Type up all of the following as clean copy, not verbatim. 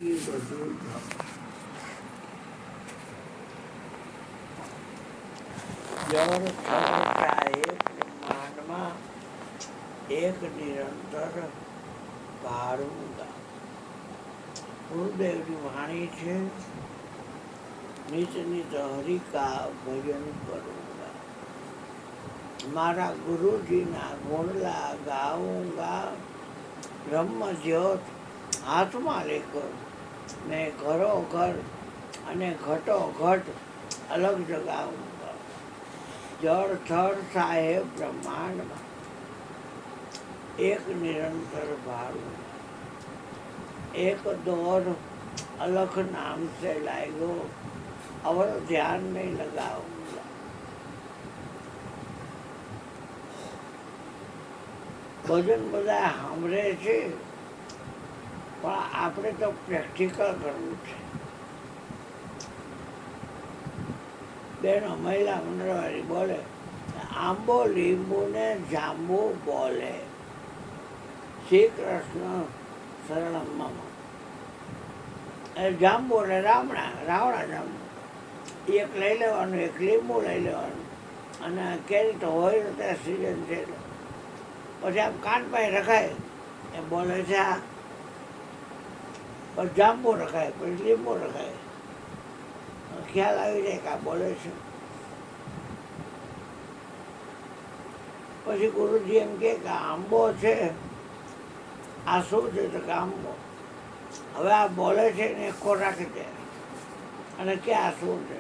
એ બધું જળ થળ એક બ્રહ્માંડમાં એક નિરંતર ભારુંગા. ગુરુદેવની વાણી છે, નીચ નીચ હરિકા ભજન કરુંગા. મારા ગુરુજીના ગુણલા ગાઉંગા. બ્રહ્મ જ્યોત હાથમાં લેકર મેં ઘરો ઘર અને ઘટો ઘટ અલગ જગાઉંગા. જળ થળ સાહેબ બ્રહ્માંડમાં એક નિરંतर ભારું. एक दौर अलख नाम से लाएगो और ध्यान में लगाऊंगा. ભજન બધા સાંભળે છે, પણ આપણે તો પ્રેક્ટિકલ કરવું છે. બેન મહિલા મંડળવાળી બોલે, આંબો લીંબુ ને જાંબુ બોલે. શ્રી કૃષ્ણ શરણમાં જાંબુ એટલે રાવણા જાંબુ. એક લઈ લેવાનું, એક લીંબુ લઈ લેવાનું, અને કેરી તો હોય તો ત્યાં સિઝન છે. પછી આમ કાન પાસે રખાય એ બોલે છે આ, પછી જાંબુ રખાય, પછી લીંબુ રખાય, ખ્યાલ આવી જાય કે આ બોલે છે. પછી ગુરુજી એમ કે આંબો છે, આ શું છે? તો કે આંબો. હવે આ બોલે છે ને એકો રાખી દે અને કે આ શું છે?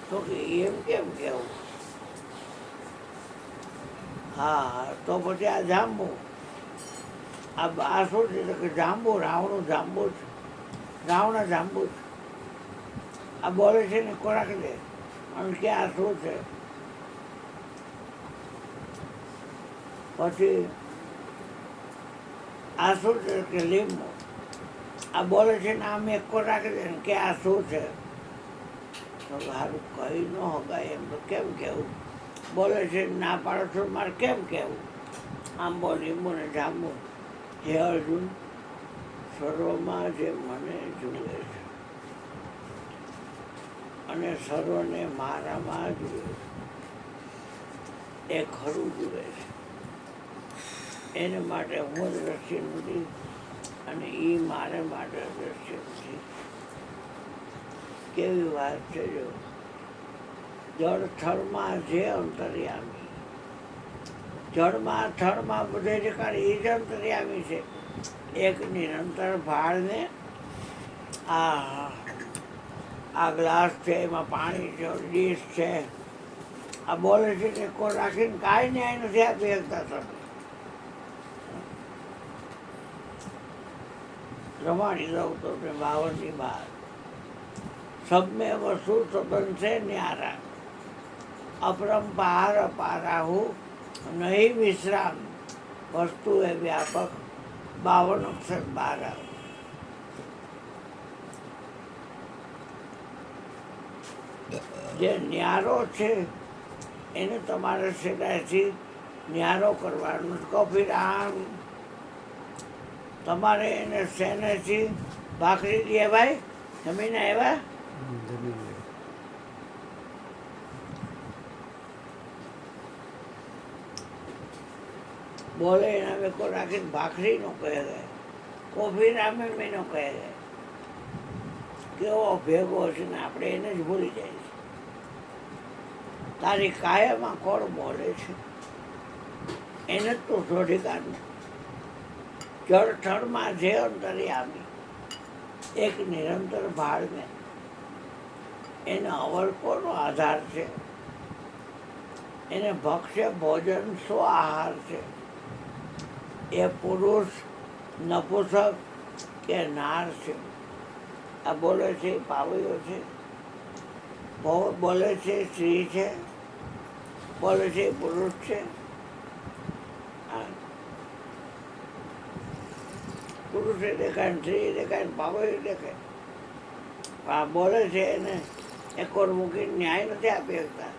તો કે એમ કેમ કેવું? હા, તો પછી આ જાંબુ, આ શું છે? તો કે જાંબુ, રાવણું જાંબુ છે, રાવણા જાંબુ છે. આ બોલે છે ને એકો રાખી દે અને કે આ શું છે? પછી આ શું છે? કે લીંબુ. આ બોલે છે ને આમ એકો રાખી દે ને કે આ શું છે? તો સારું કહી ન હગાય એમ તો કેમ કેવું? બોલે છે ના પાડો છો મારે કેમ કેવું? આંબો લીંબુ ને જાંબુ. હે અર્જુન, સર્વમાં જે મને જુએ છે અને સર્વને મારામાં જુએ છે, એ ખરું જુએ છે. એને માટે હું જ દ્રશ્ય નથી અને એ મારે માટે દ્રશ્ય નથી. કેવી વાત છે! જો જળ થળમાં જે અંતર્યામી, જળમાં થળમાં બધે જગ્યાએ એ જ અંતર્યામી છે. એક નિરંતર ભાળને આ ગ્લાસ છે, એમાં પાણી છે, ડીશ છે, આ બોલે છે ને કોઈ રાખીને કાંઈ ન્યાય નથી આપી શકતા તમે. રમાડી દઉં તો 52 બાર. सब में वस्तु स्वतंत्र से न्यारा, अपरंपार अपाराहु नहीं विश्राम. वस्तु है व्यापक 52 अक्षर 12. જે ન્યારો છે એને તમારે સેનાથી ન્યારો કરવાનો. કોફી આમ તમારે એને સેનેથી ભાખરી દે ભાઈ, જમીને આવ્યા. બોલે એના મેં કોઈ રાખીને ભાખરી નો કહે ગયે, કોફી નામે મેં નો કહે ગયે. કેવો ભેગો છે ને આપણે એને જ ભૂલી જાય છે. તારી કાયામાં કોણ બોલે છે એને જ તું શોધી કાઢ. જળ થળમાં જે અંતર્યામી, એક નિરંતર ભાળને એને અવર્કોનો આધાર છે. એને ભક્ષ્ય ભોજન સ્વ આહાર છે. એ પુરુષ નપુસક કે નાર છે. આ બોલે છે પાવૈયો છે, બોલે છે સ્ત્રી છે, બોલે છે પુરુષ છે. પુરુષે દેખાય, સ્ત્રી દેખાય, પાવૈયો દેખાય. આ બોલે છે એને એકોર મૂકીને ન્યાય નથી આપી શકતા.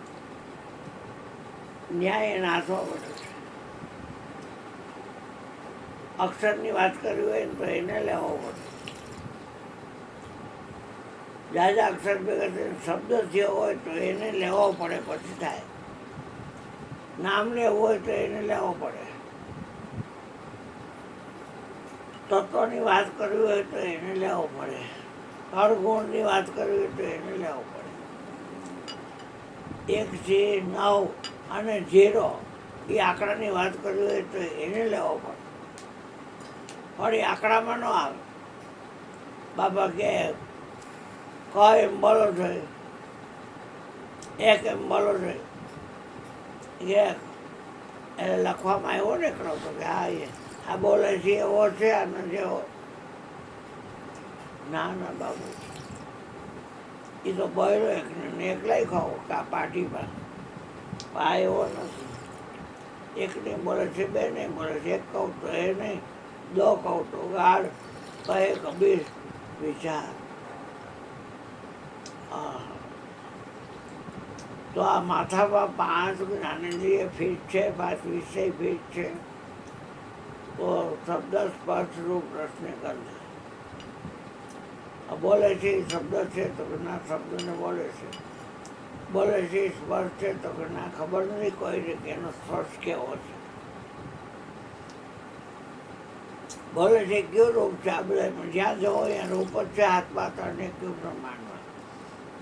ન્યાય એને હાથમાં પડે છે. અક્ષરની વાત કરવી હોય ને તો એને લેવો પડે. જાજા અક્ષર ભેગા થઈને શબ્દ થયો હોય તો એને લેવો પડે પછી થાય. નામ લેવું હોય તો એને લેવો પડે. તત્વની વાત કરવી હોય તો એને લેવો પડે. અણગુણની વાત કરવી હોય તો એને લેવો પડે. 1 થી 9 અને 0 એ આંકડાની વાત કરવી હોય તો એને લેવો પડે. પણ એ આંકડામાં ન આવે. બાબા કે ક એમ બોલો છે, 1 એમ બોલો છે, 1 એટલે લખવામાં આવ્યો ને એકડો તો કે આ બોલે છે એવો છે આનો જેવો. ના ના બાબુ, એ તો બહેરો એકલાય ખાઓ કા પાર્ટીમાં. આ એવો નથી. 1 નહીં બોલે છે, 2 નહીં બોલે છે, 1 કહું તો એ નહીં, 2 કહું તો ગાળ, કહે કબીર વિચાર. તો આ માથામાં 5 જ્ઞાનેન્દ્રિય ફીટ છે, 5 વિષય ફીટ છે. તો શબ્દ સ્પર્શ રૂપ રસને ગંધ બોલે છે એ શબ્દ છે તો કે ના શબ્દને બોલે છે. બોલે છે એ સ્પર્શ છે તો કે ના ખબર નથી કોઈને કે એનો સ્પર્શ કેવો છે. બોલે છે કયું રૂપ છે આ બધા, પણ જ્યાં જવો ત્યાં રૂપ જ છે હાથમાં તળને કયું બ્રહ્માંડમાં.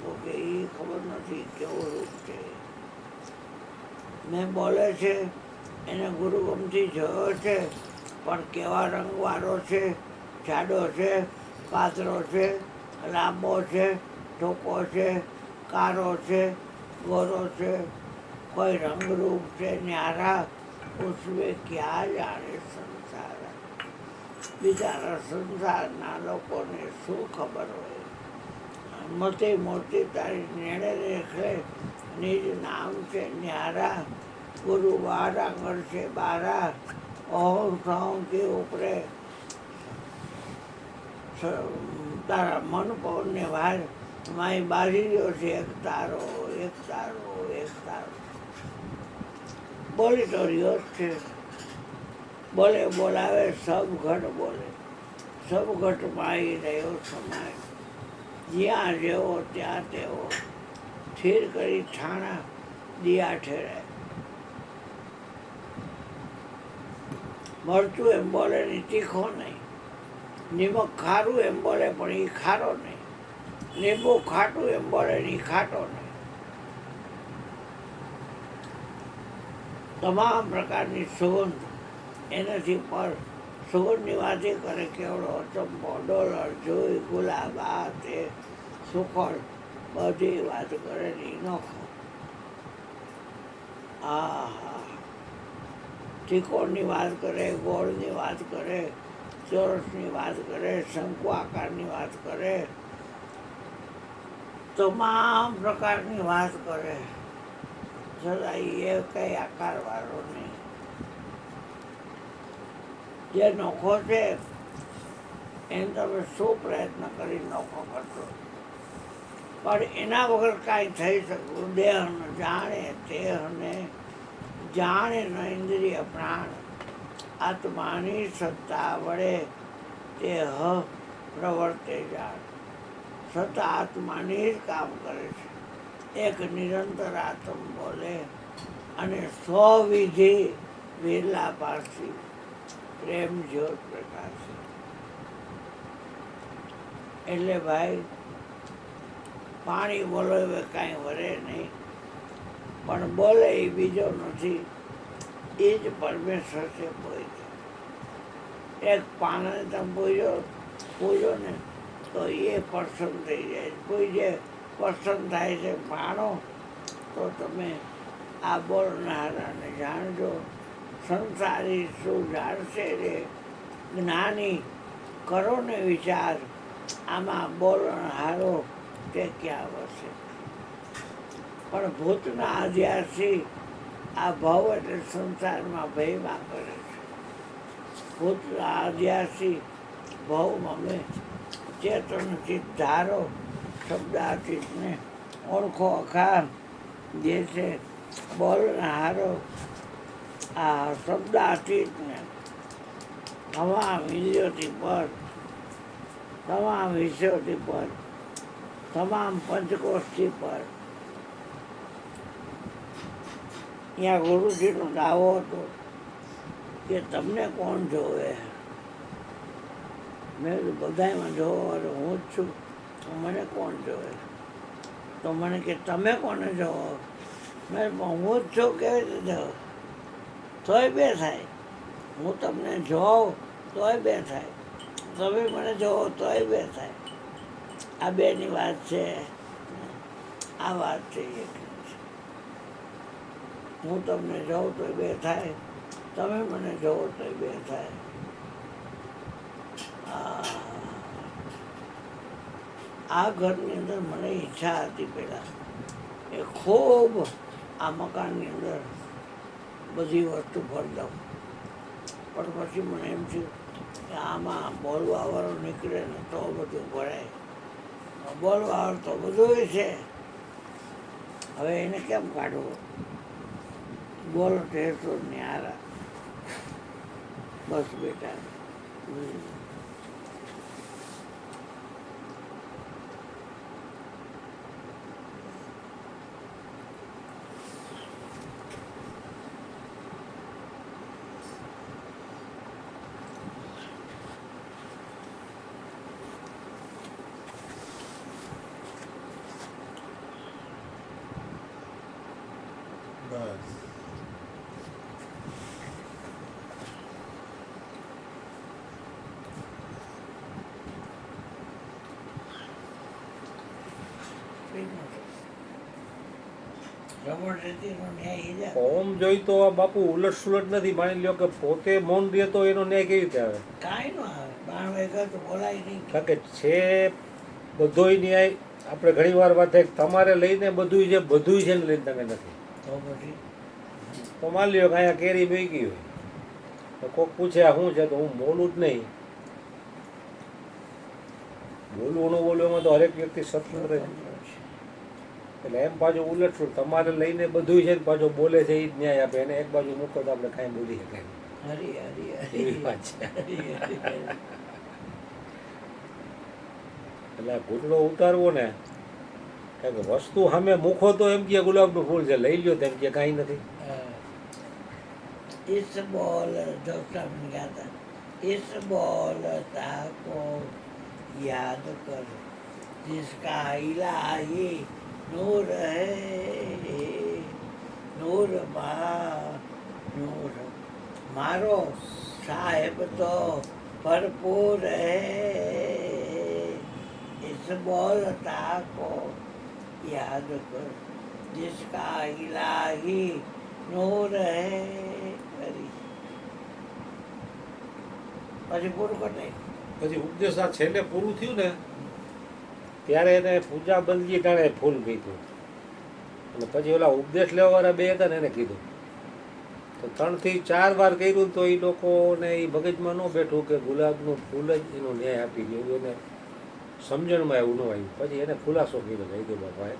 તો કે એ ખબર નથી કેવું રૂપ છે. મેં બોલે છે એને ગુરુગમથી જોયો છે, પણ કેવા રંગવાળો છે, જાડો છે, પાતળો છે, લાંબો છે, ટૂંકો છે, કાળો છે, ગોરો છે, કોઈ રંગરૂપ છે ન્યારા, ઉસમે ક્યાં જાણે સંસાર. બિચારા સંસારના લોકોને શું ખબર હોય. મોટી મોટી તારી નેણે રેખે નિજ નામ છે ન્યારા, ગુરુ 12 આંગળ છે 12, ઓમ સોમ કે ઉપરે તારા મન પવનને વાર મારી બાજી રહ્યો છે. 1 તારો 1 તારો 1 તારો. બોલી તો રહ્યો જ છે. બોલે બોલાવે સબ ઘટ બોલે, સબ ઘટમાં આવી રહ્યો સમાય. જ્યાં જેવો ત્યાં તેવો, સ્થિર કરી ઠાણા દિયા ઠેરાય. મરચું એમ બોલે ને તીખો નહીં, નિમક ખારું એમ બોલે પણ એ ખારો નહીં, લીંબુ ખાટું એમ બોલે ને એ ખાટો નહીં. તમામ પ્રકારની સુગંધ એનાથી પર સુગંધની વાતે કરે. કેવડો ચંપો, ડોલર, જોઈ, ગુલાબ, આ તે સુખડ, બધી વાત કરે ને એ નોખો. હા, ત્રિકોણની વાત કરે, ગોળની વાત કરે, ચોરસની વાત કરે, શંકુ આકારની વાત કરે, તમામ પ્રકારની વાત કરે. છતાં એ કઈ આકારવાળો નહીં. જે નોખો છે એને તમે શું પ્રયત્ન કરી નોખો કરશો, પણ એના વગર કાંઈ થઈ શકતું. દેહને જાણે તેહને જાણે ન ઇન્દ્રિય પ્રાણ, આત્માની સત્તા વડે તેહ પ્રવર્તે જાણ. સત્તા આત્માની જ કામ કરે છે. એક નિરંતર આત્મ બોલે અને 100 વિધિ વિરલા પારસી પ્રેમ જ્યોત પ્રકાશ. એટલે ભાઈ પાણી બોલો હવે કાંઈ વરે નહીં, પણ બોલે એ બીજો નથી, એ જ પરમેશ્વર છે. પૂજ્ય એક પાનને તમે પૂજો ને તો એ પ્રસન્ન થઈ જાય. પૂજ્ય પ્રસન્ન થાય છે પાણો તો તમે આ બોલનારાને જાણજો. સંસારી શું જાણશે રે જ્ઞાની, કરો ને વિચાર આમાં બોલણહારો તે ક્યાં વસે. પણ ભૂતના આધ્યાસી આ ભાવ એટલે સંસારમાં ભયમાં કરે છે. ભૂતના આધ્યાસી ભાવમાં મેં ચેતનચિત ધારો શબ્દાતીતને ઓળખો અખા જે છે બોલનારો. આ શબ્દાતીતને તમામ ઇન્દ્રિયોથી પર, તમામ વિષયોથી પર તમામ પંચકોષ્ઠી પર ત્યાં ગુરુજીનો દાવો હતો કે તમને કોણ જોવે. મેં બધામાં જોવો હું જ છું, તો મને કોણ જોવે? તો મને કે તમે કોને જોવો? મેં હું જ છું કેવી રીતે જોવો? તોય બે થાય. હું તમને જોઉં તોય બે થાય, તમે મને જોવો તોય બે થાય. આ બેની વાત છે, આ વાત છે એક. હું તમને જોઉં તોય બે થાય, તમે મને જોવો તોય બે થાય. આ ઘરની અંદર મને ઈચ્છા હતી પહેલાં એ ખૂબ આ મકાનની અંદર બધી વસ્તુ ભરી દઉં, પણ પછી મને એમ થયું કે આમાં બોલવાવાળો નીકળે ને તો બધું ભરાય. બોલવાવાળો તો બધું છે, હવે એને કેમ કાઢવું? બોલો ટેસો ન્યારા. બસ બેટા. બસ જબરદસ્તીનો ન્યાય એ જ ઓમ જોઈ તો આ બાપુ ઉલટ સુલટ નથી. માની લ્યો કે પોતે મૌન રહે તો એનો ન્યાય કેવી રીતે આવે? કાંઈ ન આવે. 92 તો બોલાય નહીં. કારણ કે છે બધોય ન્યાય. આપણે ઘણી વાર વાત થાય કે તમારે લઈને બધું છે, બધું છે ને લઈને તમે નથી. તો પછી તો માની લ્યો કે અહીંયા કેરી મૂકી હોય તો કોઈક પૂછે આ શું છે, તો હું બોલું જ નહીં. બોલવું ન બોલવું એમાં તો હરેક વ્યક્તિ સ્વતંત્ર છે. એટલે એમ પાછું ઉલટ સુલટ તમારે લઈને બધું છે ને પાછું બોલે છે એ જ ન્યાય આપે. એને એક બાજુ મૂકો તો આપણે કાંઈ બોલી શકાય નહીં. હરી હરી એવી વાત છે. એટલે આ ઘૂંટડો ઉતારવો ને, કારણ કે વસ્તુ સામે મૂકો તો એમ કે ગુલાબનું ફૂલ છે, લઈ લ્યો તો એમ કે કાંઈ નથી. इस बॉल डॉक्टर ने कहा था, इस बॉल को याद कर जिसका इलाही नूर है, नूर नूर मारो साहेब तो भरपूर है. इस बोलता को याद कर जिसका इलाही नूर है. પછી પૂરું કરી નાખ્યું. પછી ઉપદેશ આ છેલ્લે પૂરું થયું ને ત્યારે એને પૂજા બંદગી ટાણે ફૂલ કીધું. અને પછી ઓલા ઉપદેશ લેવાવાળા બે હતા ને એને કીધું. તો 3 થી 4 વાર કર્યું તો એ લોકોને એ મગજમાં ન બેઠું કે ગુલાબનું ફૂલ જ એનો ન્યાય આપી ગયો. એને સમજણમાં એવું ન આવ્યું. પછી એને ખુલાસો કર્યો જયદેવ બાપાએ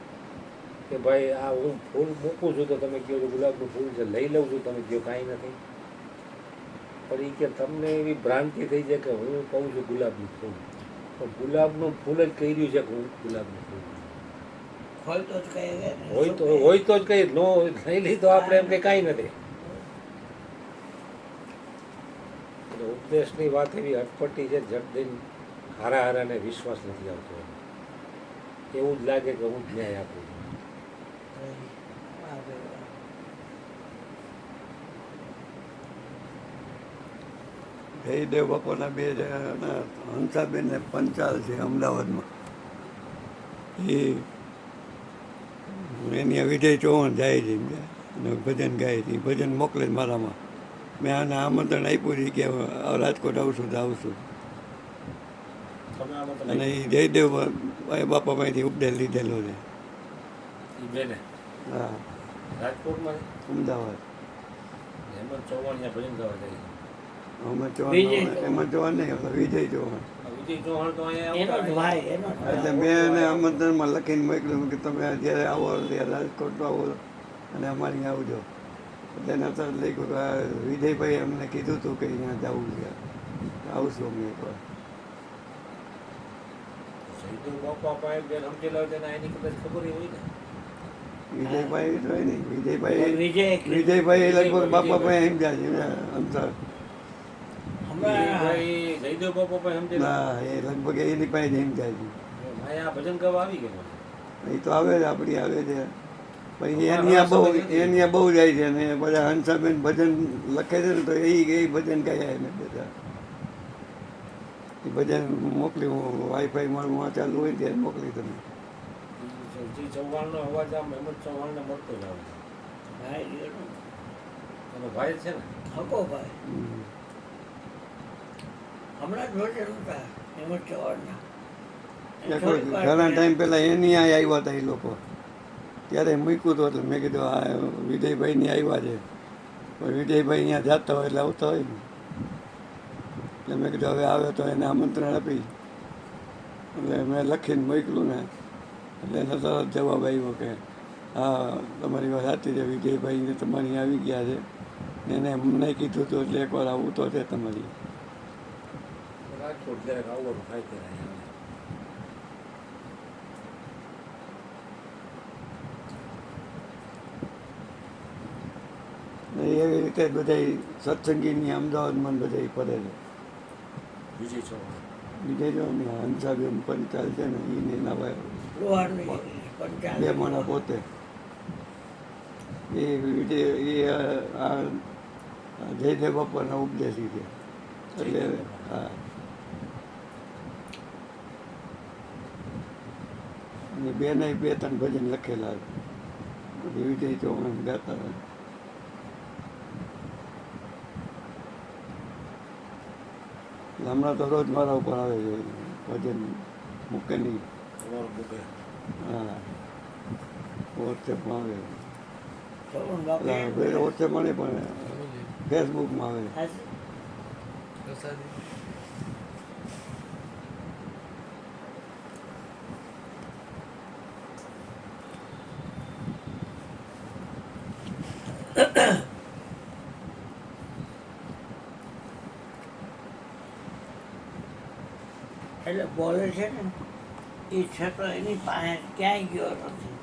કે ભાઈ આ હું ફૂલ મૂકું છું તો તમે કહો છો ગુલાબનું ફૂલ છે, લઈ લઉં છું તમે કહો કાંઈ નથી. પણ એ કે તમને એવી ભ્રાંતિ થઈ છે કે હું કહું છું ગુલાબનું ફૂલ, તો ગુલાબનું ફૂલ જ કહી રહ્યું છે કે હું ગુલાબનું ફૂલ હોય તો જ કહે ને. હોય તો જ કઈ નો લઈ લીધો આપણે એમ કે કાંઈ નથી. એટલે ઉપદેશની વાત એવી અટપટી છે, જટ દઈને હારા હારાને વિશ્વાસ નથી આવતો. એવું જ લાગે કે હું જ ન્યાય આપું છું. જયદેવ બાપાના બે હંસાબેન ને પંચાલ છે અમદાવાદમાં. એની વિજય ચૌહાણ જાય છે અને ભજન ગાય છે. ભજન મોકલે છે મારામાં. મેં આને આમંત્રણ આપ્યું છે કે રાજકોટ આવશું તો આવશું. અને એ જયદેવ બાપા પાસેથી ઉપદેશ લીધેલો છે. હા, રાજકોટમાં અમદાવાદ. હેમંત ચૌહાણ ત્યાં ભજન ગાવા જાય. હેમંત ચૌહાણ નહીં, વિજય ચૌહાણ. વિજય ચૌહાણ તો એનો જ અહીંયા ભાઈ, એનો જ એટલે ભાઈ. મેં એને આમંત્રણમાં લખીને મોકલ્યું કે તમે જ્યારે આવો ત્યારે રાજકોટ આવો અને અમારે અહીંયા આવજો. એટલે એને તરત લખ્યું કે આ વિજયભાઈ અમને કીધું હતું કે અહીંયા જવું છે, આવશું અમે એકવાર. જયદેવ બાપા પાસે બેન સમજી લાવે તેને એની કદાચ ખબર હોય ને. વિજયભાઈ તો હોય ને પણ વિજયભાઈ લગભગ બાપા પાસે સમજ્યા છે અંતર. હમણાં જયદેવભાઈ જયદેવ બાપા પાસે સમજી લાવે. ના એ લગભગ એની પાસે જ સમજાય છે. માયા ભજન ગાવા આવી ગયો. એ તો આવે છે આપણી આવે છે પછી એની આ બહુ જાય છે ને બધા હંસાબેન ભજન લખે છે ને તો એ ભજન ગાયા એને બધા એ ભજન મોકલી હું વાઈફાઈ મારું ચાલુ હોય ત્યારે મોકલી તમે. જી ચૌહાણનો અવાજ આમ હેમંત ચૌહાણને મળતો જ આવે. ભાઈ એનો ભાઈ છે ને. હકો ભાઈ હમણાં જ ભજન હતા હેમંત ચૌહાણના. ઘણા ટાઈમ પહેલાં એની આ આવ્યા હતા એ લોકો ત્યારે મૂક્યું હતું એટલે મેં કીધું આ વિજયભાઈની આવ્યા છે પણ વિજયભાઈ અહીંયા જતા હોય એટલે આવતા હોય ને એટલે મેં કીધું હવે આવે તો એને આમંત્રણ આપી એટલે મેં લખીને મોકલું ને એટલે એનો તરત જવાબ આવ્યો કે હા તમારી વાત સાચી છે વિજયભાઈને તમારી આવી ગયા છે ને એને અમને કીધું હતું એટલે એકવાર આવું તો છે તમારી. રાજકોટ જ્યારે આવવાનું થાય ત્યારે આવે. એવી રીતે બધા સત્સંગીની અમદાવાદમાં બધા ફરે છે. વિજય ચૌહાણ બીજે જો ને હંસાબેન પંચાલ છે ને એને એના ભાઈ લોહારની બે પંચાયત માણા પોતે એ વિજય એ આ જયદેવ બાપાના ઉપદેશી છે એટલે હા અને બેને બે ત્રણ ભજન લખેલા પછી વિજય ચૌહાણ ગાતા હતા. હમણાં તો રોજ મારા ઉપર આવે છે ભજન મૂકે નહીં. તમારો મૂકે. હા વોટ્સએપમાં આવે ચૌહાણ બાપુ એટલે વોટ્સએપમાં નહીં પણ ફેસબુકમાં આવે. એટલે બોલે છે ને એ છતાં એની પાસે ક્યાંય ગયો નથી.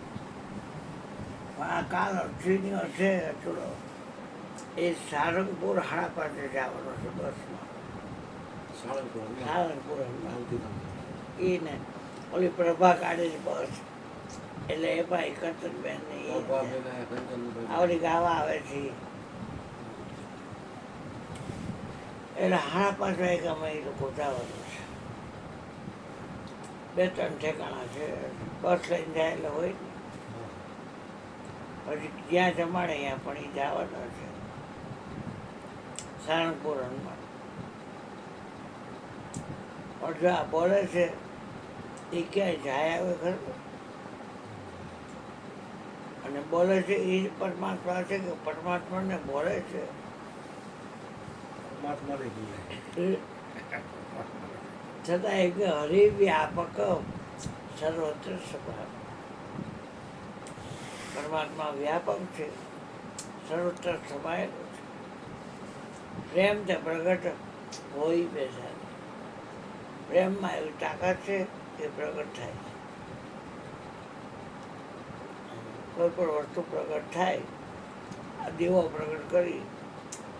પણ આ કાલ અર્જુનીઓ છે થોડો એ સારંગપુર હાડા પાસે જવાનો છે બસમાં. સાળંગપુર સારંગપુર હમણાં આવતી એને ઓલી પ્રભા કાઢેલી બસ એટલે એ ભાઈ કરતનબેન ને આવડી ગાવા આવે છે એટલે હાડા પાંચ વાગ્યામાં એ લોકો જવાનું છે. બે ત્રણ ઠેકાણા છે બસ લઈને જાય એટલે હોય ને પછી જ્યાં જમાડે ત્યાં પણ એ જવાના છે સારંગપુર હનુમાન. પણ જો આ બોલે છે એ ક્યાંય જાય આવે ખરું અને બોલે છે એ જ પરમાત્મા છે કે પરમાત્માને બોલે છે પરમાત્મા ને બોલે. છતાં એ કે હરિવ્યાપક સર્વત્ર સભા. પરમાત્મા વ્યાપક છે સર્વત્ર સમાયેલો છે. પ્રેમ તે પ્રગટ હોય બેસા પ્રેમમાં એવી તાકાત છે કે પ્રગટ થાય છે. કોઈ પણ વસ્તુ પ્રગટ થાય આ દીવો પ્રગટ કરી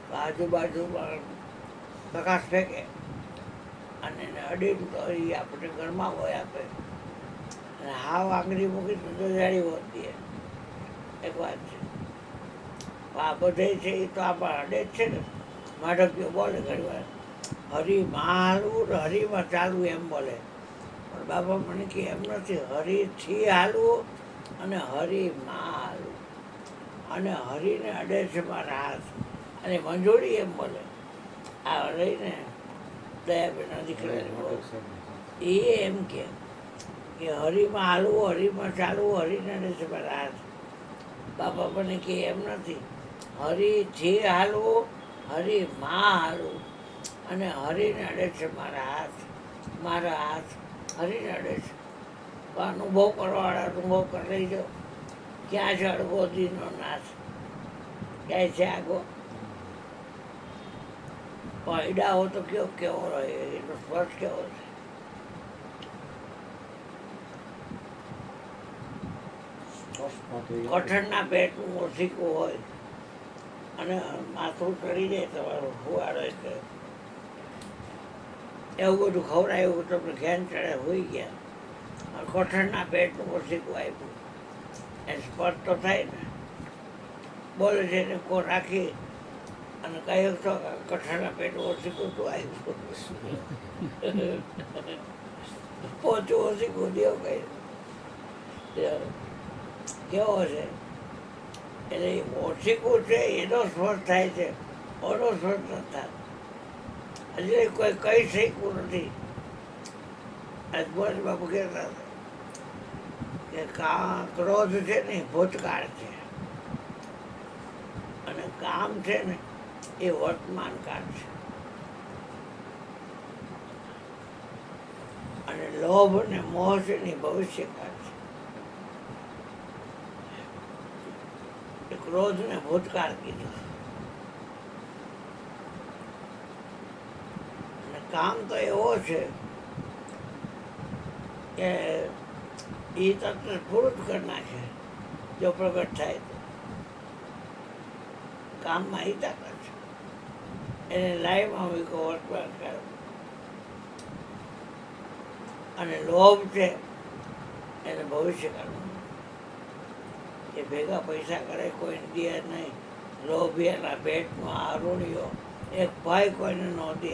તો આજુબાજુમાં પ્રકાશ ફેંકે અને એને અડીને તો એ આપણે ઘરમાં હોય આપે અને હાવ આંગળી મૂકી તો જાળી હોતી એક વાત છે. આ બધે છે એ તો આપણા અડે જ છે ને. માધવ્ય બોલે ઘણી વાર હરિમાં હાલવું ને હરિમાં ચાલવું એમ બોલે પણ બાબા મને કે એમ નથી હરિથી હાલવું અને હરિમાં હાલવું અને હરિને અડે છે મારા હાથ અને મંજૂરી એમ બોલે આ રહીને દયાબેના દીકરા એ એમ કે હરિમાં હાલવું હરિમાં ચાલવું હરિને અડે છે મારા હાથ. બાપા મને કે એમ નથી હરિથી હાલવું હરિમાં હાલવું અને હરિને અડે છે મારા હાથ હરિને અડે છે. તો અનુભવ કરવાવાળા અનુભવ કરી લઈ જાઓ. ક્યાં છે અડગોદીનો નાશ ક્યાંય છે આગો પૈડા હો તો કેવો રહે એનો સ્પર્શ કેવો છે શ્વાસમાં તો એ કઠણના પેટનું ઓછીકું હોય અને માથું ચડી જાય તમારું ફુવાડો એટલે એવું બધું ખવડાયું તમને ઘેન ચડે હોઈ ગયા કઠણના પેટનું ઓછીકું આપ્યું એ સ્પર્શ તો થાય ને બોલે છે એને કો રાખી અને કહ્યું તો કઠણના પેટનું ઓછીકું તું આવ્યું પોચું ઓછીકું દેવ કહ્યું કેવો છે એટલે એ ઓછીકું છે એનો સ્પર્શ થાય છે ઓનો સ્પર્શ નથી થતો હજી કોઈ કહી શક્યું નથી અજમલ બાપુ કહેતા હતા કે ક્રોધ છે ને એ ભૂતકાળ છે અને કામ છે ને એ વર્તમાન કાળ છે અને લોભ ને મોહ છે ને એ ભવિષ્યકાળ છે ક્રોધ ને ભૂતકાળ કીધું અને કામ તો એવો છે કે એ તત્વ પૂરું જ કરી નાખે જો પ્રગટ થાય તો કામમાં એ તાકાત છે એને લાઈવમાં મૂકો વર્તમાન કાળ અને લોભ છે એને ભવિષ્યકાળમાં એ ભેગા પૈસા કરે કોઈને દે નહીં લોભિયાના પેટમાં આરોળીઓ એક ભાઈ કોઈને ન દે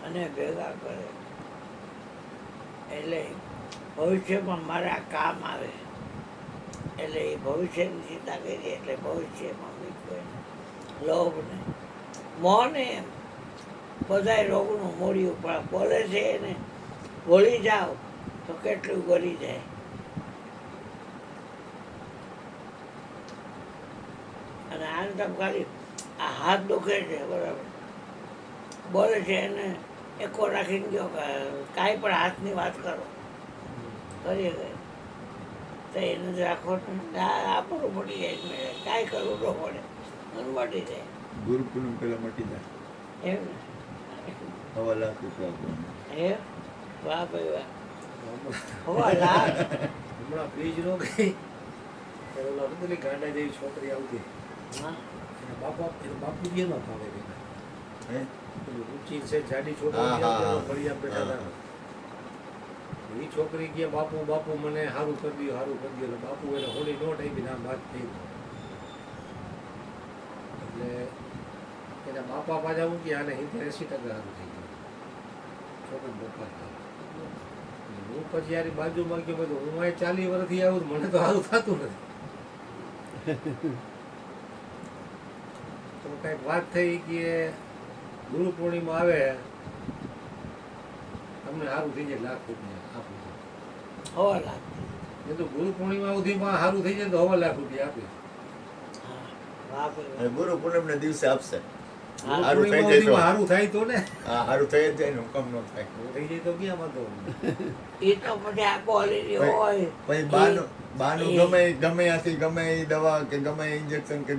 અને ભેગા કરે એટલે ભવિષ્યમાં મારા કામ આવે એટલે એ ભવિષ્યની ચિંતા કરી એટલે ભવિષ્યમાં મૂક્યું લોભ ને મોહ ને બધાય રોગનું મોડ્યું પણ બોલે છે એને ભૂલી જાઓ તો કેટલું ગળી જાય અને આને તમે ખાલી આ હાથ દુખે છે બરાબર બોલે છે એને એકો રાખીને ગયો કાંઈ પણ હાથની વાત કરો કરીએ ગઈ તો એને જ રાખો આપણું મટી જાય મેળે કાંઈ કરવું ન પડે અને મટી જાય ગુરુ પૂનમ પેલા મટી જાય એમ ને 1.5 લાખ રૂપિયા આપવાના. એ વાહ ભાઈ વાહ હવા લાખ હમણાં ફ્રીજ નો ગઈ ત્યારે ઓલા પેલી ગાંડા જેવી છોકરી આવતી હા એના બાપુજી એનો ભાવે ભેગા હે? પેલું ઊંચી છે જાડી છોકરી હા, હા, આવતી, હા. ફળિયા બેઠા હતા એ છોકરી કે બાપુ બાપુ મને સારું કરી દો સારું કરી દો એટલે બાપુ એને હોળી નોટ આપી નામ વાત થઈ એટલે એના બાપા પાછા હું કે આને 80% સારું થઈ ગયું છોકરી બોપા હું પછી યાર બાજુમાં ગયો બધું હું અહીં 40 વર્ષથી આવું મને તો સારું થતું નથી તો કંઈક વાત થઈ કે ગુરુ પૂર્ણિમા આવે તમને સારું થઈ જાય ₹1,00,000 આપું હવા લાખ એ તો ગુરુ પૂર્ણિમા સુધીમાં સારું થઈ જાય તો ₹1,00,000 આપે હા વાહ ભાઈ અને ગુરુ પૂનમના દિવસે આપશે હા, ગુરુ સારું થઈ પૂર્ણિમા જાય તો. સુધીમાં સારું થાય તો ને હા સારું થઈ જ જાય ને હુકમ ન થાય થઈ જાય તો ક્યાં વાંધો એ તો પછી આ ક્વોલિટી હોય પછી બાનું ગમે ત્યાંથી ગમે એ દવા કે ગમે ઇન્જેક્શન કે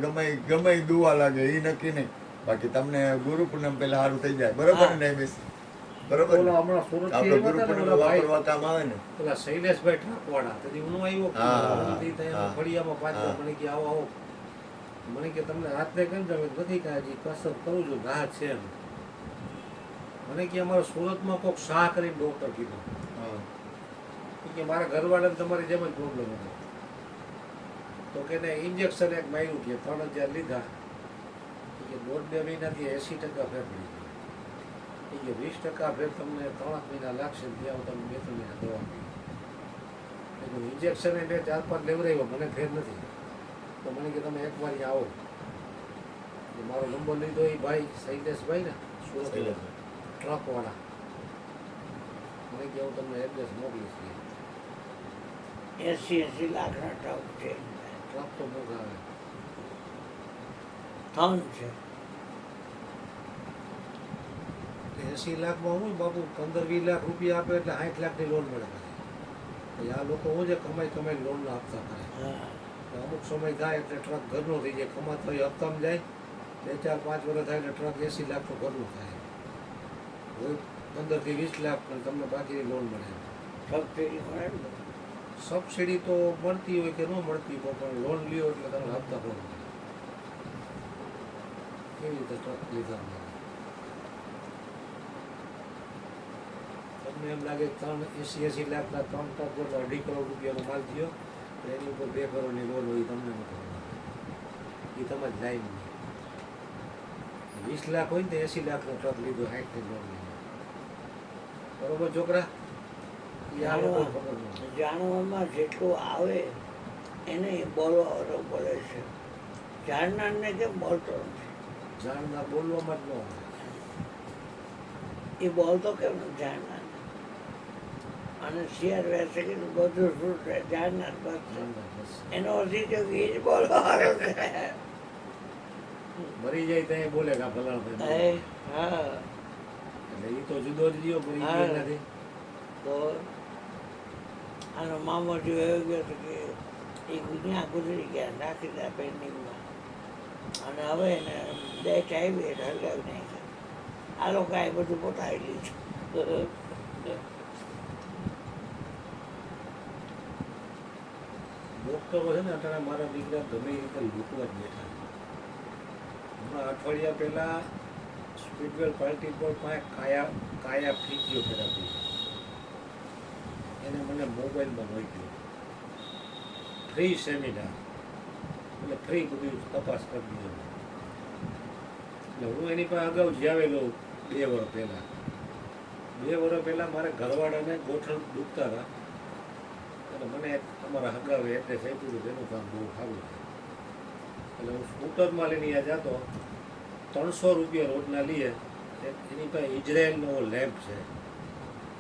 ગમે એ દુવા લાગે એ નક્કી નહીં બાકી તમને ગુરુ પૂનમ પેલા સારું થઈ જાય બરોબર ને બેસ બરોબર ને? ઓલા હમણાં સુરત આપણે ગુરુ પૂનમ વાપરવા કામ આવે ને પેલા શૈલેષભાઈ ઠાકવાડા તેથી હું આવ્યો હા, હા. ફળિયામાં પાછળ હા. મને કે આવો આવો મને કે તમને રાત્રે કેમ તમે નથી કે હજી કસરત કરું છું ઘા છે એમ. મને કે અમારા સુરતમાં કોઈક શાહ કરીને ડૉક્ટર કીધું હા. કે મારા ઘરવાળાને તમારી જેમ જ પ્રોબ્લેમ હતો તો કે ઇન્જેક્શન એક માર્યું કે 3,000 લીધા કે 1.5-2 મહિનાથી 80% ફેર પડી ગયો કે 20% ફેર તમને 3 મહિના લાગશે ત્યાં તમે 2-3 મહિના દવા પી ઇન્જેક્શન એ 4-5 લેવડાવ્યો મને ફેર નથી તો મને કે તમે એકવાર અહીં આવો એટલે મારો નંબર લીધો એ ભાઈ શૈલેષભાઈ ને સુરત શૈલેષભાઈ. ટ્રકવાળા મને કે હું તમને એડ્રેસ મોકલીશ 80 લાખના ટ્રક છે ટ્રક તો મોંઘા આવે થન છે 80 લાખમાં હું બાપુ 15-20 લાખ રૂપિયા આપે એટલે 60 લાખની લોન મળે પછી આ લોકો હું છે કમાઈ લોન ના આપતા કરે હા એટલે અમુક સમય થાય એટલે ટ્રક ઘરનો થઈ જાય કમાતો હોય હપ્તામાં જાય 2-4-5 વર્ષ થાય એટલે ટ્રક 80 લાખ તો ઘરનો થાય હોય 15-20 લાખ પણ તમને બાકીની લોન મળે સબસિડી મળે ને સબસિડી તો મળતી હોય કે ન મળતી હોય પણ લોન લ્યો એટલે તમે હપ્તા ભરો કેવી રીતે ટ્રક લીધા તમને એમ લાગે 80 લાખના 3 ટ્રક જેટલો 2.5 કરોડ રૂપિયાનો માલ થયો એની ઉપર 2 કરોડની લોન હોય તમને ન ખબર એ તમારી લાઈન નહીં 20 લાખ હોય ને તો 80 લાખનો ટ્રક લીધો 60ની લોન લીધો બરોબર છોકરા એ આ લોકો ખબર નથી જાણવામાં જેટલું આવે એને બોલવાનો બોલે છે જાણનારને કેમ બોલતો નથી જાણનાર બોલવામાં જ ન આવે એ બોલતો કેમ નથી જાણનાર અને શિયાર વેસે કીધું બધું શું છે જાણનાર બસ જાણનાર બસ એનો અર્થ એ થયો કે એ જ બોલવાનો છે મરી જાય ત્યાં બોલે કે આ ફલાણા ભાઈ હા એટલે એ તો જુદો જ રહ્યો મરી ગયો હા. નથી તો આનો મામો જો એવો ગયો હતો કે એ ત્યાં ગુજરી ગયા નાખી દીધા પેન્ડિંગમાં અને હવે એને ડેટ આવી એટલે હલગાવી નાખ્યા આ લોકોએ બધું પોતાવી લીધું ડોક્ટરો છે ને અત્યારે મારા દીકરા ગમે એ રીતે લૂંટવા જ બેઠા હમણાં અઠવાડિયા પહેલાં સ્પીડવેલ પાર્ટી પર કાયા ફિઝિયોથેરાપી એને મને મોબાઈલમાં મોકલ્યો ફ્રી સેમિનાર એટલે ફ્રી બધી તપાસ કરી દીધો એટલે હું એની પાસે અગાઉ જાવેલો 2 વર્ષ પહેલાં 2 વર્ષ પહેલાં મારા ઘરવાળાને ગોઠણ દુખતા હતા એટલે મને અમારા હગાવે એડ્રેસ આપ્યું હતું એનું કામ બહુ સારું છે એટલે હું સ્કૂટરમાં લઈને ત્યાં જતો 300 રૂપિયા રોજના લઈએ એની પાસે ઇઝરાયલનો લેમ્પ છે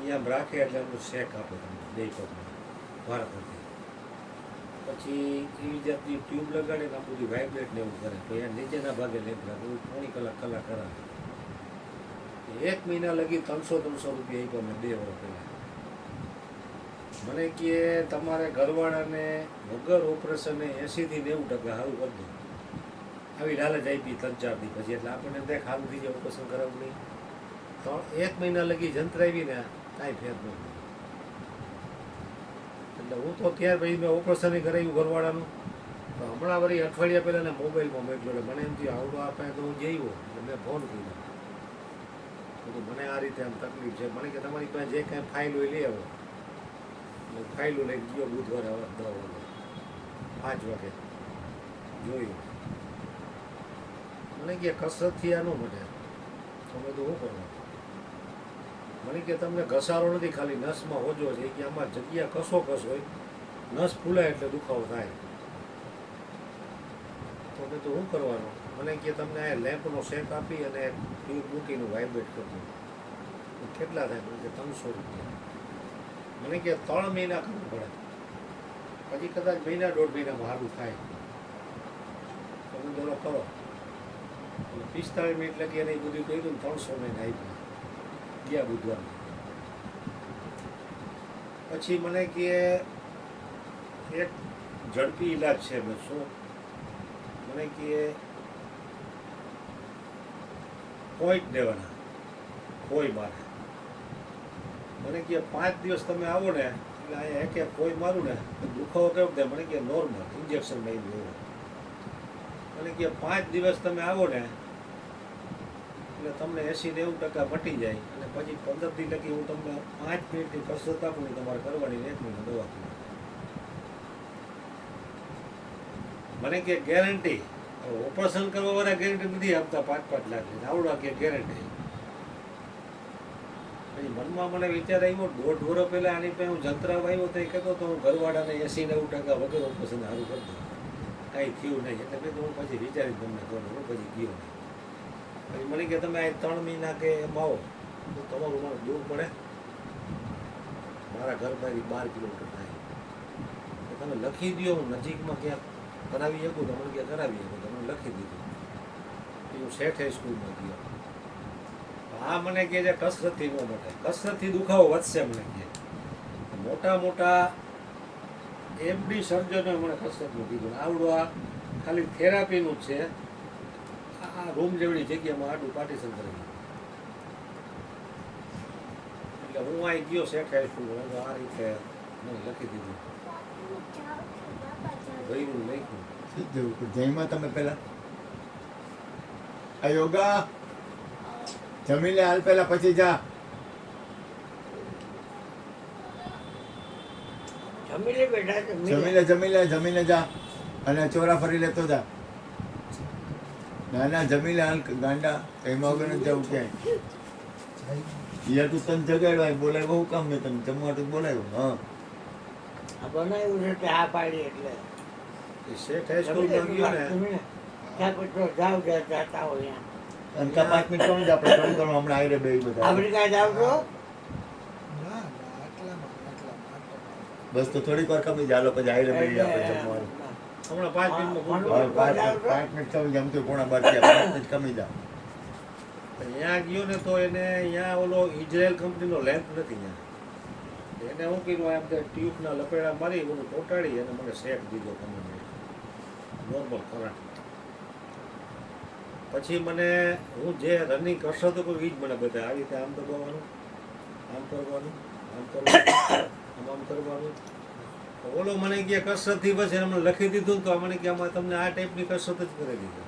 એ આમ રાખે એટલે એમનું શેક આપે તમને 2 કપમાં ભારતથી પછી એવી જાતની ટ્યુબ લગાડે ને આ બધી વાઇબ્રેટ ને એવું કરે તો એ નીચેના ભાગે લેમ્પ રાખે એવું 3 કલાક કરાવે 1 મહિના લગી 300 રૂપિયા આપ્યા મેં 2 વર્ષ પહેલાં મને કહે તમારે ઘરવાળાને વગર ઓપરેશને 80 થી 90% સારું કરી દો આવી લાલચ આપી 3-4 દી પછી એટલે આપણને એમ થાય સારું થઈ જાય ઓપરેશન કરાવવું નહીં તો 1 મહિના લગી જંતરાવી ને કાંઈ ફેર ન પડ્યો એટલે હું તો ત્યાર પછી મેં ઓપરેશન કરાવ્યું ઘરવાળાનું તો હમણાં વળી અઠવાડિયા પહેલાં ને મોબાઈલમાં મોકલ્યો એટલે મને એમ થયું આવડો આપે તો હું જઈવો એટલે મેં ફોન કર્યો તો મને આ રીતે આમ તકલીફ છે મને કે તમારી પાસે જે કાંઈ ફાઇલ હોય લઈ આવો ફાઇલો લઈને ગયો બુધવારે 10 વાગે 5 વાગે જોયું મને કે કસરતથી આ ન મળે તમે તો શું કરવા મને કે તમને ઘસારો નથી ખાલી નસમાં હોજો છે કે આમાં જગ્યા કસો કસ હોય નસ ફૂલાય એટલે દુખાવો થાય તો મેં તો શું કરવાનું મને કે તમને આ લેમ્પનો શેક આપી અને ટ્યુબ મૂકીને વાઇબ્રેટ કરવું કેટલા થાય મને કે 300 રૂપિયા મને કે 3 મહિના કરવું પડે પછી કદાચ 1-1.5 મહિનામાં સારું થાય તમે બોલો કરો 45 મિનિટ લગી એને બધું કહ્યું 300 મહિના આપ્યા ગયા બુધવાર પછી મને કે એક ઝડપી ઈલાજ છે મેં શું મને કે પોઈન્ટ દેવાના કોઈ મારે મને કે 5 દિવસ તમે આવો ને એટલે અહીંયા એક કોઈ મારું ને દુખાવો કેવો થાય મને કે નોર્મલ ઇન્જેક્શન લઈ લેવું મને કે 5 દિવસ તમે આવો ને એટલે તમને 80-90% મટી જાય અને પછી 15 દી લગી હું તમને 5 મિનિટની કસરત આપું ને તમારે કરવાની 1 મહિનો દવા પીવું મને કે ગેરંટી ઓપરેશન કરવા વાળા ગેરંટી નથી આપતા 5-5 લાખની આવડા કે ગેરંટી પછી મનમાં મને વિચાર આવ્યો 1.5 વર્ષ પહેલાં આની પાસે હું જંત્રાવ આવ્યો તો એ કહેતો તો હું ઘરવાળાને 80-90% વગર ઓપરેશન સારું કરી દઉં કાંઈ થયું નહીં એટલે મેં તો હું પછી વિચારી તમને કહું હું પછી ગયો નહીં પછી મને કે તમે આ 3 મહિના કે એમ આવો તો તમારું મને દૂર પડે મારા ઘરમાંથી 12 કિલોમીટર થાય તો તમે લખી દો હું નજીકમાં ક્યાંક કરાવી શકું તો મને ક્યાં કરાવી શકું તમે લખી દીધું હું શેઠ સ્કૂલમાં ગયો હા મને કહે છે કસરતથી ન મટે કસરતથી દુખાવો વધશે મને કહે મોટા મોટા એમડી સર્જનોએ મને કસરતનું કીધું આવડું આ ખાલી થેરાપીનું જ છે આ રૂમ જેવડી જગ્યામાં આડું પાર્ટીશન કરી એટલે હું અહીં ગયો શેઠ હાઈસ્કૂલમાં આ રીતે મને લખી દીધું ભર્યું લખ્યું. સીધું જઈમાં તમે પેલા આ યોગા જમી લે હાલ પેલા પછી જા. જમી લે બેટા જમી લે જા અને ચોરા ફરી લેતો જા. ના ના જમી લે હાલ ગાંડા એમાં વગર નથી જવું ક્યાંય. યાર તું તને જગાડવાય બોલાય બહુ કામ મેં તને જમવા તો બોલાવ્યો. હા આ બનાવ્યું છે તે આ પાડી એટલે એ શેઠ હાઈસ્કૂલમાં ગયો ને ત્યાં પછી જાવ જતા હોય અને કા 5 મિનિટ કમી જા આપણે કામ કરવા હમણાં આયરે બે બધા આફ્રિકા જાવ છો બસ તો થોડીક વાર કમી જા લો પછી આયરે બે આપણે જમવાનું. હમણાં 5 મિનિટમાં હા, પૂરું. 5 મિનિટ કમી જામ તો પોણા 12 5 મિનિટ કમી જા. ત્યાં ગયો ને તો એને અહીંયા ઓલો ઇઝરાયલ કંપનીનો લેમ્પ નથી ત્યાં. એને શું કર્યું આમ તે ટ્યુબના લપેડા મારી બધું ચોંટાડી અને મને શેક દીધો કંપની નોર્મલ કરંટ. પછી મને હું જે રનિંગ કરશો તો કોઈ એ જ મને બધા આવી રીતે આમ દબાવવાનું, આમ કરવાનું, આમ કરવાનું, આમ કરવાનું. ઓલો મને કે કસરતથી બસ એને મને લખી દીધું ને તો મને કે આમાં તમને આ ટાઈપની કસરત જ કરી દીધી.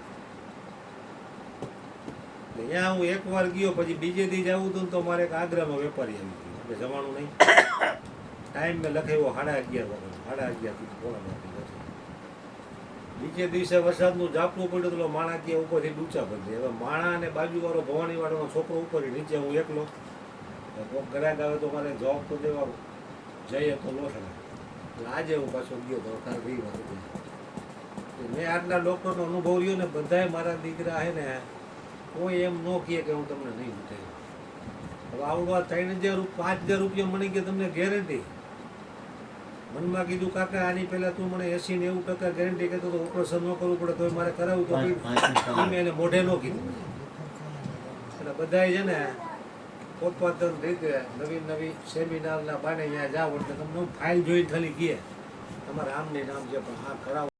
ત્યાં હું એકવાર ગયો પછી બીજે દી જવું હતું તો મારે એક આગ્રાનો વેપારી આવી ગયો એટલે જવાનું નહીં. ટાઈમ મેં લખાવ્યો 11:30 વાગે, 11:30 પોણા 12 પછી. બીજે દિવસે વરસાદનું ઝાપટું પડ્યું તો માણા ગયા ઉપરથી ડૂચા પડી. હવે માણા અને બાજુવાળો ભવાનીવાળાનો છોકરો ઉપર નીચે હું એકલો. કોઈક ગ્રાહક આવે તો મારે જોબ તો દેવા જઈએ તો નો થાય. એટલે આજે હું પાછો ગયો તો તાર રવિવાર હતો. મેં આટલા ડૉક્ટરનો અનુભવ રહ્યો ને બધાય મારા દીકરા છે ને કોઈ એમ ન કહે કે હું તમને નહીં ઉઠાવ્યું. હવે આવડવા 3,000 5,000 રૂપિયા મને કે તમને ગેરંટી. મનમાં કીધું કાકા આની પહેલાં તું મને 80-90% ગેરંટી કહેતો તો ઓપરેશન ન કરવું પડે તો મારે કરાવવું તો મેં એને મોઢે ન કીધું. એટલે બધાય છે ને પોતપોતાની રીતે નવી સેમિનારના બાને અહીંયા જાઓ એટલે તમને ફાઇલ જોઈને ખાલી કહે તમારે આમની નામ છે પણ આ કરાવો.